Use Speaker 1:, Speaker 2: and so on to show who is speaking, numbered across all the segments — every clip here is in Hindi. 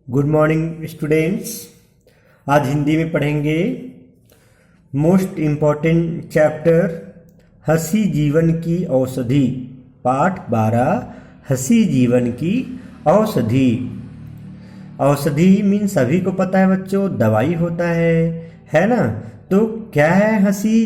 Speaker 1: Good morning students. आज हिंदी में पढ़ेंगे मोस्ट इम्पॉर्टेंट चैप्टर हंसी जीवन की औषधि, पाठ 12 हंसी जीवन की औषधि। औषधि मीन सभी को पता है बच्चों, दवाई होता है ना। तो क्या है हंसी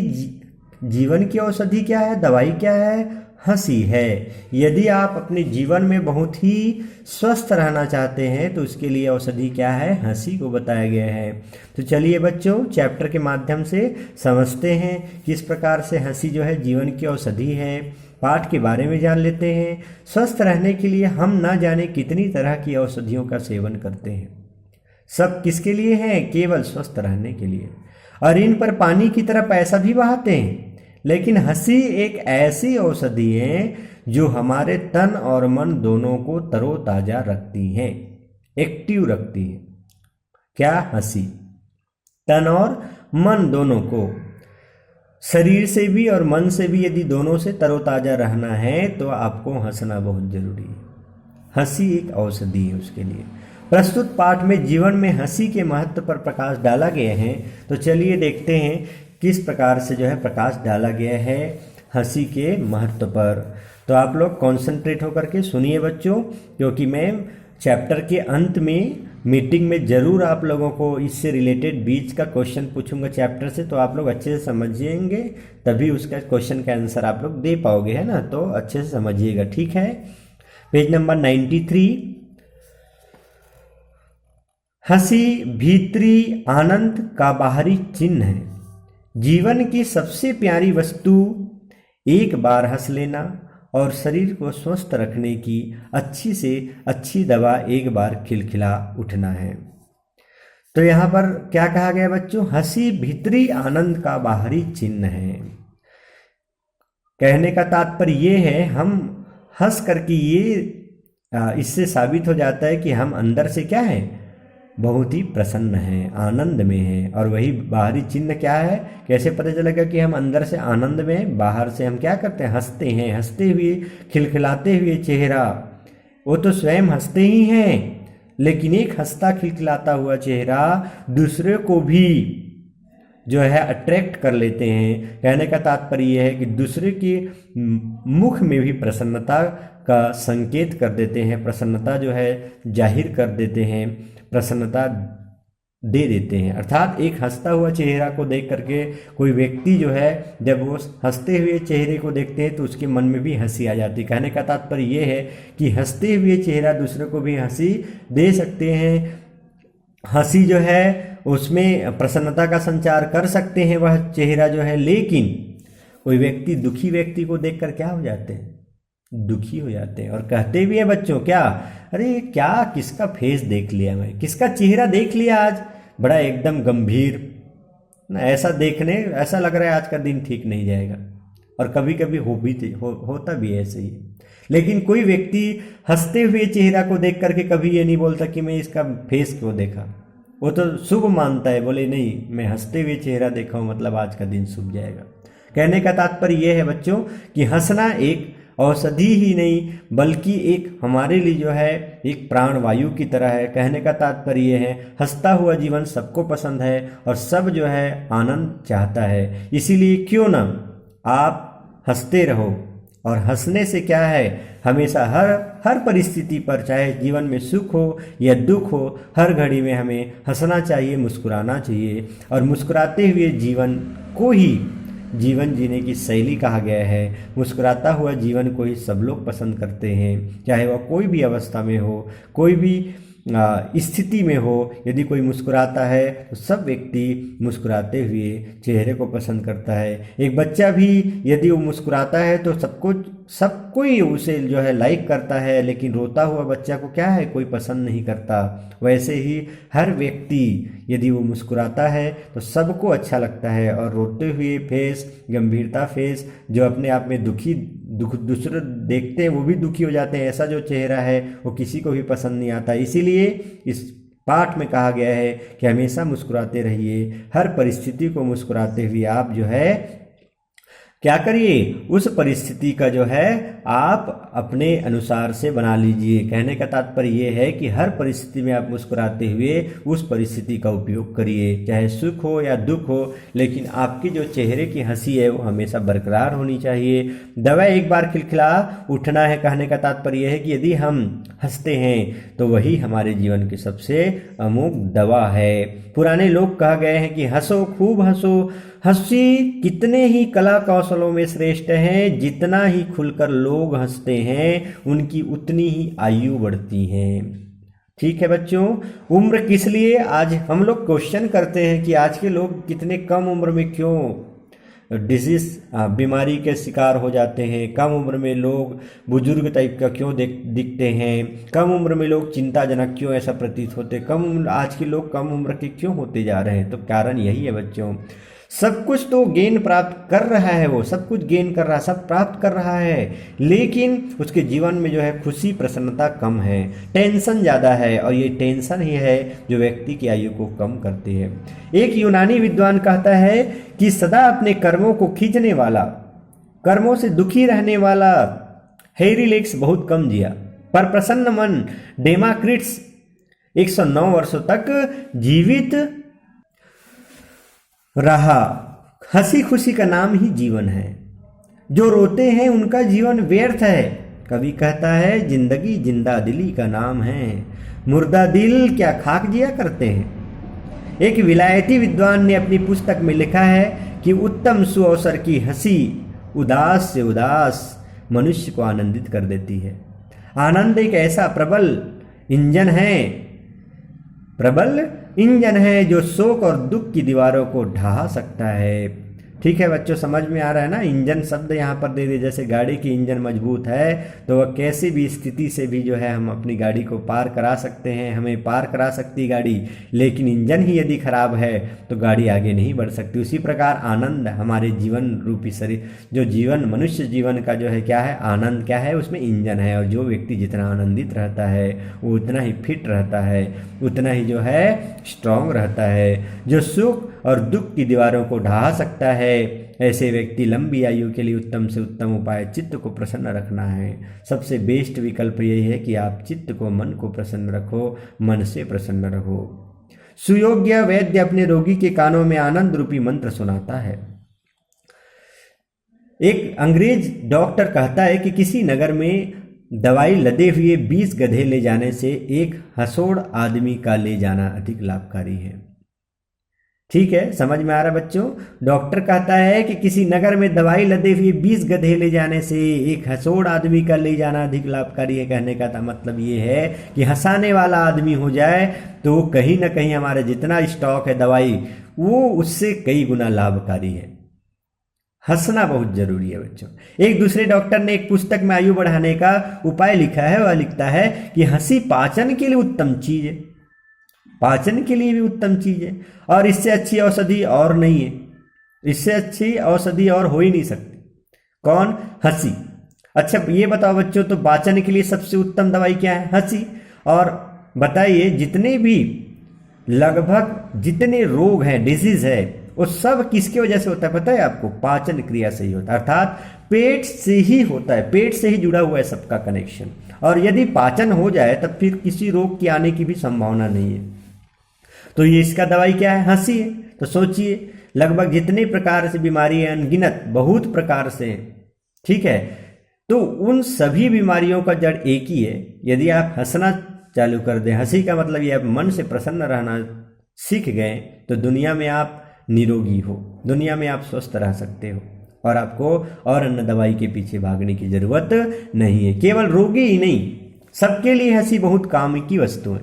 Speaker 1: जीवन की औषधि, क्या है दवाई, क्या है हंसी है। यदि आप अपने जीवन में बहुत ही स्वस्थ रहना चाहते हैं तो उसके लिए औषधि क्या है, हंसी को बताया गया है। तो चलिए बच्चों चैप्टर के माध्यम से समझते हैं किस प्रकार से हंसी जो है जीवन की औषधि है। पाठ के बारे में जान लेते हैं। स्वस्थ रहने के लिए हम ना जाने कितनी तरह की औषधियों का सेवन करते हैं। सब किसके लिए है, केवल स्वस्थ रहने के लिए, और इन पर पानी की तरह पैसा भी बहाते हैं। लेकिन हंसी एक ऐसी औषधि है जो हमारे तन और मन दोनों को तरोताजा रखती है, एक्टिव रखती है। क्या हंसी तन और मन दोनों को, शरीर से भी और मन से भी, यदि दोनों से तरोताजा रहना है तो आपको हंसना बहुत जरूरी है। हंसी एक औषधि है उसके लिए। प्रस्तुत पाठ में जीवन में हंसी के महत्व पर प्रकाश डाला गया है। तो चलिए देखते हैं किस प्रकार से जो है प्रकाश डाला गया है हंसी के महत्व पर। तो आप लोग कॉन्सेंट्रेट होकर के सुनिए बच्चों, क्योंकि मैं चैप्टर के अंत में मीटिंग में ज़रूर आप लोगों को इससे रिलेटेड बीच का क्वेश्चन पूछूंगा चैप्टर से, तो आप लोग अच्छे से समझिएंगे, तभी उसका क्वेश्चन का आंसर आप लोग दे पाओगे, है ना। तो अच्छे से समझिएगा, ठीक है। Page number 93। हंसी भीतरी आनंद का बाहरी चिन्ह है। जीवन की सबसे प्यारी वस्तु एक बार हंस लेना और शरीर को स्वस्थ रखने की अच्छी से अच्छी दवा एक बार खिलखिला उठना है। तो यहाँ पर क्या कहा गया बच्चों, हंसी भीतरी आनंद का बाहरी चिन्ह है। कहने का तात्पर्य ये है, हम हंस करके ये इससे साबित हो जाता है कि हम अंदर से क्या है, बहुत ही प्रसन्न हैं, आनंद में हैं। और वही बाहरी चिन्ह क्या है, कैसे पता चलेगा कि हम अंदर से आनंद में हैं, बाहर से हम क्या करते हैं, हंसते हैं। हंसते हुए खिलखिलाते हुए चेहरा, वो तो स्वयं हंसते ही हैं, लेकिन एक हंसता खिलखिलाता हुआ चेहरा दूसरे को भी जो है अट्रैक्ट कर लेते हैं। कहने का तात्पर्य यह है कि दूसरे के मुख में भी प्रसन्नता का संकेत कर देते हैं, प्रसन्नता जो है जाहिर कर देते हैं, प्रसन्नता दे देते हैं। अर्थात एक हंसता हुआ चेहरा को देख करके कोई व्यक्ति जो है, जब वो हंसते हुए चेहरे को देखते हैं तो उसके मन में भी हंसी आ जाती है। कहने का तात्पर्य ये है कि हंसते हुए चेहरा दूसरे को भी हंसी दे सकते हैं। हंसी जो है उसमें प्रसन्नता का संचार कर सकते हैं वह चेहरा जो है। लेकिन कोई व्यक्ति दुखी व्यक्ति को देखकर क्या हो जाते हैं, दुखी हो जाते हैं, और कहते भी हैं बच्चों क्या, अरे क्या किसका फेस देख लिया, मैं किसका चेहरा देख लिया आज, बड़ा एकदम गंभीर ना, ऐसा देखने ऐसा लग रहा है आज का दिन ठीक नहीं जाएगा। और कभी कभी होता भी ऐसे ही। लेकिन कोई व्यक्ति हंसते हुए चेहरा को देख करके कभी ये नहीं बोलता कि मैं इसका फेस क्यों देखा, वो तो शुभ मानता है, बोले नहीं मैं हंसते हुए चेहरा देखा हूँ मतलब आज का दिन शुभ जाएगा। कहने का तात्पर्य यह है बच्चों कि हंसना एक औषधि ही नहीं बल्कि एक हमारे लिए जो है एक प्राणवायु की तरह है। कहने का तात्पर्य यह है, हंसता हुआ जीवन सबको पसंद है और सब जो है आनंद चाहता है। इसीलिए क्यों ना आप हंसते रहो। और हंसने से क्या है, हमेशा हर परिस्थिति पर, चाहे जीवन में सुख हो या दुख हो, हर घड़ी में हमें हंसना चाहिए, मुस्कुराना चाहिए। और मुस्कुराते हुए जीवन को ही जीवन जीने की शैली कहा गया है। मुस्कुराता हुआ जीवन को ही सब लोग पसंद करते हैं, चाहे वह कोई भी अवस्था में हो, कोई भी स्थिति में हो। यदि कोई मुस्कुराता है तो सब व्यक्ति मुस्कुराते हुए चेहरे को पसंद करता है। एक बच्चा भी यदि वो मुस्कुराता है तो सब कोई उसे जो है लाइक करता है, लेकिन रोता हुआ बच्चा को क्या है, कोई पसंद नहीं करता। वैसे ही हर व्यक्ति यदि वो मुस्कुराता है तो सबको अच्छा लगता है, और रोते हुए फेस, गंभीरता फेस, जो अपने आप में दूसरे देखते हैं वो भी दुखी हो जाते हैं, ऐसा जो चेहरा है वो किसी को भी पसंद नहीं आता। इसीलिए इस पाठ में कहा गया है कि हमेशा मुस्कुराते रहिए, हर परिस्थिति को मुस्कुराते हुए आप जो है क्या करिए, उस परिस्थिति का जो है आप अपने अनुसार से बना लीजिए। कहने का तात्पर्य ये है कि हर परिस्थिति में आप मुस्कुराते हुए उस परिस्थिति का उपयोग करिए, चाहे सुख हो या दुख हो, लेकिन आपकी जो चेहरे की हंसी है वो हमेशा बरकरार होनी चाहिए। दवा एक बार खिलखिला उठना है। कहने का तात्पर्य यह है कि यदि हम हंसते हैं तो वही हमारे जीवन की सबसे अमोघ दवा है। पुराने लोग कहा गए हैं कि हंसो खूब हंसो, हंसी कितने ही कला कौशलों में श्रेष्ठ है, जितना ही खुलकर लोग हंसते हैं उनकी उतनी ही आयु बढ़ती है। ठीक है बच्चों, उम्र किस लिए आज हम लोग क्वेश्चन करते हैं कि आज के लोग कितने कम उम्र में क्यों डिजीज बीमारी के शिकार हो जाते हैं, कम उम्र में लोग बुजुर्ग टाइप का क्यों दिखते हैं, कम उम्र में लोग चिंताजनक क्यों ऐसा प्रतीत होते, आज के लोग कम उम्र के क्यों होते जा रहे हैं। तो कारण यही है बच्चों, सब कुछ तो गेन प्राप्त कर रहा है, वो सब कुछ गेन कर रहा है, सब प्राप्त कर रहा है, लेकिन उसके जीवन में जो है खुशी प्रसन्नता कम है, टेंशन ज़्यादा है, और ये टेंशन ही है जो व्यक्ति की आयु को कम करती है। एक यूनानी विद्वान कहता है कि सदा अपने कर्मों को खींचने वाला, कर्मों से दुखी रहने वाला हेरीलेक्स बहुत कम जिया, पर प्रसन्न मन डेमाक्रिट्स 109 वर्षों तक जीवित रहा। हंसी खुशी का नाम ही जीवन है, जो रोते हैं उनका जीवन व्यर्थ है। कवि कहता है जिंदगी जिंदा दिली का नाम है, मुर्दा दिल क्या खाक जिया करते हैं। एक विलायती विद्वान ने अपनी पुस्तक में लिखा है कि उत्तम सुअवसर की हंसी उदास से उदास मनुष्य को आनंदित कर देती है। आनंद एक ऐसा प्रबल इंजन है जो शोक और दुख की दीवारों को ढहा सकता है। ठीक है बच्चों, समझ में आ रहा है ना। इंजन शब्द यहाँ पर दे दे, जैसे गाड़ी की इंजन मजबूत है तो वह कैसी भी स्थिति से भी जो है हम अपनी गाड़ी को पार करा सकते हैं, हमें पार करा सकती है गाड़ी, लेकिन इंजन ही यदि खराब है तो गाड़ी आगे नहीं बढ़ सकती। उसी प्रकार आनंद हमारे जीवन रूपी शरीर, जो जीवन मनुष्य जीवन का जो है क्या है, आनंद क्या है, उसमें इंजन है। और जो व्यक्ति जितना आनंदित रहता है वो उतना ही फिट रहता है, उतना ही जो है स्ट्रांग रहता है। जो सुख और दुख की दीवारों को ढहा सकता है, ऐसे व्यक्ति लंबी आयु के लिए उत्तम से उत्तम उपाय चित्त को प्रसन्न रखना है। सबसे बेस्ट विकल्प यही है कि आप चित्त को, मन को प्रसन्न रखो, मन से प्रसन्न रहो। सुयोग्य वैद्य अपने रोगी के कानों में आनंद रूपी मंत्र सुनाता है। एक अंग्रेज डॉक्टर कहता है कि किसी नगर में दवाई लदे हुए 20 गधे ले जाने से एक हंसोड़ आदमी का ले जाना अधिक लाभकारी है। ठीक है, समझ में आ रहा बच्चों। डॉक्टर कहता है कि किसी नगर में दवाई लदे हुए 20 गधे ले जाने से एक हंसोड़ आदमी का ले जाना अधिक लाभकारी है। कहने का मतलब ये है कि हंसाने वाला आदमी हो जाए तो कहीं ना कहीं हमारा जितना स्टॉक है दवाई वो उससे कई गुना लाभकारी है। हंसना बहुत जरूरी है बच्चों। एक दूसरे डॉक्टर ने एक पुस्तक में आयु बढ़ाने का उपाय लिखा है। वह लिखता है कि हंसी पाचन के लिए उत्तम चीज है, पाचन के लिए भी उत्तम चीज है, और इससे अच्छी औषधि और नहीं है, इससे अच्छी औषधि और हो ही नहीं सकती। कौन? हंसी। अच्छा ये बताओ बच्चों, तो पाचन के लिए सबसे उत्तम दवाई क्या है? हंसी। और बताइए जितने भी लगभग जितने रोग हैं, डिजीज है, वो सब किसकी वजह से होता है पता है आपको? पाचन क्रिया से ही होता है, अर्थात पेट से ही होता है, पेट से ही जुड़ा हुआ है सबका कनेक्शन। और यदि पाचन हो जाए तब फिर किसी रोग की आने की भी संभावना नहीं है। तो ये इसका दवाई क्या है? हंसी है। तो सोचिए लगभग जितने प्रकार से बीमारी है, अनगिनत बहुत प्रकार से, ठीक है, तो उन सभी बीमारियों का जड़ एक ही है। यदि आप हंसना चालू कर दें, हंसी का मतलब ये आप मन से प्रसन्न रहना सीख गए तो दुनिया में आप निरोगी हो, दुनिया में आप स्वस्थ रह सकते हो, और आपको और अन्य दवाई के पीछे भागने की जरूरत नहीं है। केवल रोगी ही नहीं, सबके लिए हंसी बहुत काम की वस्तु है।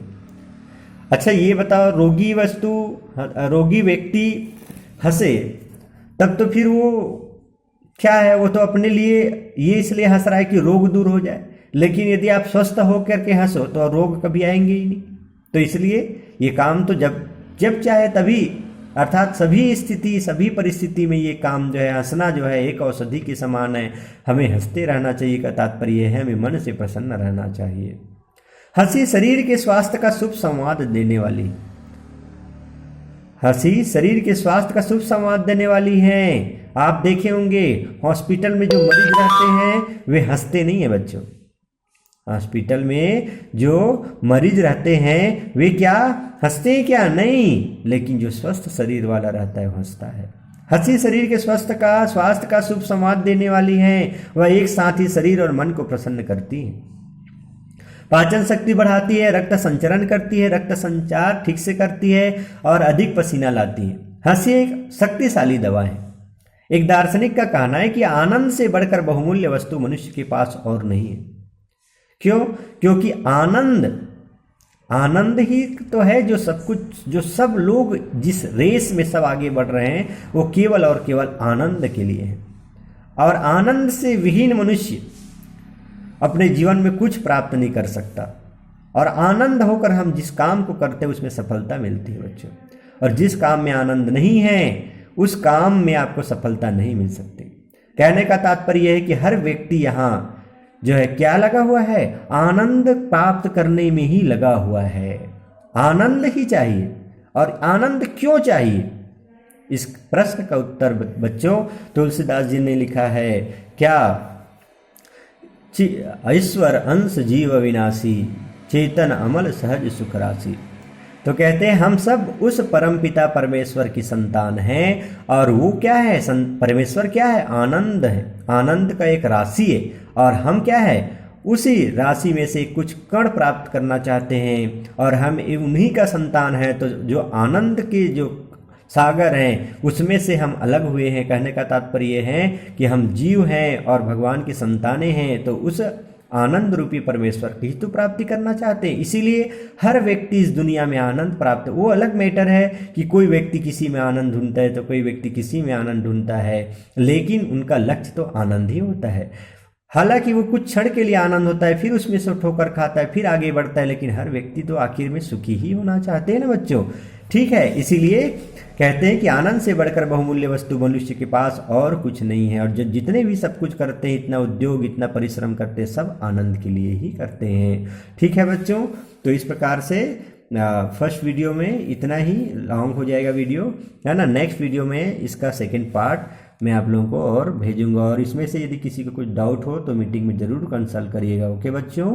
Speaker 1: अच्छा ये बताओ, रोगी व्यक्ति हंसे तब तो फिर वो क्या है? वो तो अपने लिए ये इसलिए हंस रहा है कि रोग दूर हो जाए, लेकिन यदि आप स्वस्थ होकर के हंसो तो रोग कभी आएंगे ही नहीं। तो इसलिए ये काम तो जब चाहे तभी, अर्थात सभी स्थिति सभी परिस्थिति में ये काम जो है, हंसना जो है एक औषधि के समान है। हमें हंसते रहना चाहिए का तात्पर्य है हमें मन से प्रसन्न रहना चाहिए। हंसी शरीर के स्वास्थ्य का शुभ संवाद देने वाली, हंसी शरीर के स्वास्थ्य का शुभ संवाद देने वाली है। आप देखे होंगे हॉस्पिटल में जो मरीज रहते हैं वे हंसते नहीं हैं बच्चों। हॉस्पिटल में जो मरीज रहते हैं वे क्या हंसते हैं क्या? नहीं, लेकिन जो स्वस्थ शरीर वाला रहता है वो हंसता है। हंसी शरीर के स्वास्थ्य का शुभ संवाद देने वाली है। वह एक साथ ही शरीर और मन को प्रसन्न करती है, पाचन शक्ति बढ़ाती है, रक्त संचरण करती है, रक्त संचार ठीक से करती है और अधिक पसीना लाती है। हंसी एक शक्तिशाली दवा है। एक दार्शनिक का कहना है कि आनंद से बढ़कर बहुमूल्य वस्तु मनुष्य के पास और नहीं है। क्यों? क्योंकि आनंद ही तो है जो सब कुछ, जो सब लोग जिस रेस में सब आगे बढ़ रहे हैं वो केवल और केवल आनंद के लिए है। और आनंद से विहीन मनुष्य अपने जीवन में कुछ प्राप्त नहीं कर सकता। और आनंद होकर हम जिस काम को करते हैं उसमें सफलता मिलती है बच्चों। और जिस काम में आनंद नहीं है उस काम में आपको सफलता नहीं मिल सकती। कहने का तात्पर्य है कि हर व्यक्ति यहाँ जो है क्या लगा हुआ है? आनंद प्राप्त करने में ही लगा हुआ है। आनंद ही चाहिए। और आनंद क्यों चाहिए? इस प्रश्न का उत्तर बच्चों तुलसीदास जी ने लिखा है क्या? ईश्वर अंश जीव विनाशी, चेतन अमल सहज सुख राशि। तो कहते हैं हम सब उस परम पिता परमेश्वर की संतान हैं। और वो क्या है? परमेश्वर क्या है? आनंद है। आनंद का एक राशि है और हम क्या है? उसी राशि में से कुछ कण प्राप्त करना चाहते हैं। और हम उन्हीं का संतान है। तो जो आनंद के जो सागर हैं उसमें से हम अलग हुए हैं। कहने का तात्पर्य है कि हम जीव हैं और भगवान की संतानें हैं। तो उस आनंद रूपी परमेश्वर की तो प्राप्ति करना चाहते हैं। इसीलिए हर व्यक्ति इस दुनिया में आनंद प्राप्त, वो अलग मैटर है कि कोई व्यक्ति किसी में आनंद ढूंढता है तो कोई व्यक्ति किसी में आनंद ढूंढता है, लेकिन उनका लक्ष्य तो आनंद ही होता है। हालांकि वो कुछ क्षण के लिए आनंद होता है, फिर उसमें से ठोकर खाता है, फिर आगे बढ़ता है, लेकिन हर व्यक्ति तो आखिर में सुखी ही होना चाहते हैं ना बच्चों। ठीक है, इसीलिए कहते हैं कि आनंद से बढ़कर बहुमूल्य वस्तु मनुष्य के पास और कुछ नहीं है। और जो जितने भी सब कुछ करते हैं, इतना उद्योग, इतना परिश्रम करते हैं, सब आनंद के लिए ही करते हैं। ठीक है बच्चों, तो इस प्रकार से फर्स्ट वीडियो में इतना ही लॉन्ग हो जाएगा वीडियो, है ना। नेक्स्ट वीडियो में इसका सेकेंड पार्ट मैं आप लोगों को और भेजूंगा। और इसमें से यदि किसी को कुछ डाउट हो तो मीटिंग में ज़रूर कंसल्ट करिएगा। ओके बच्चों।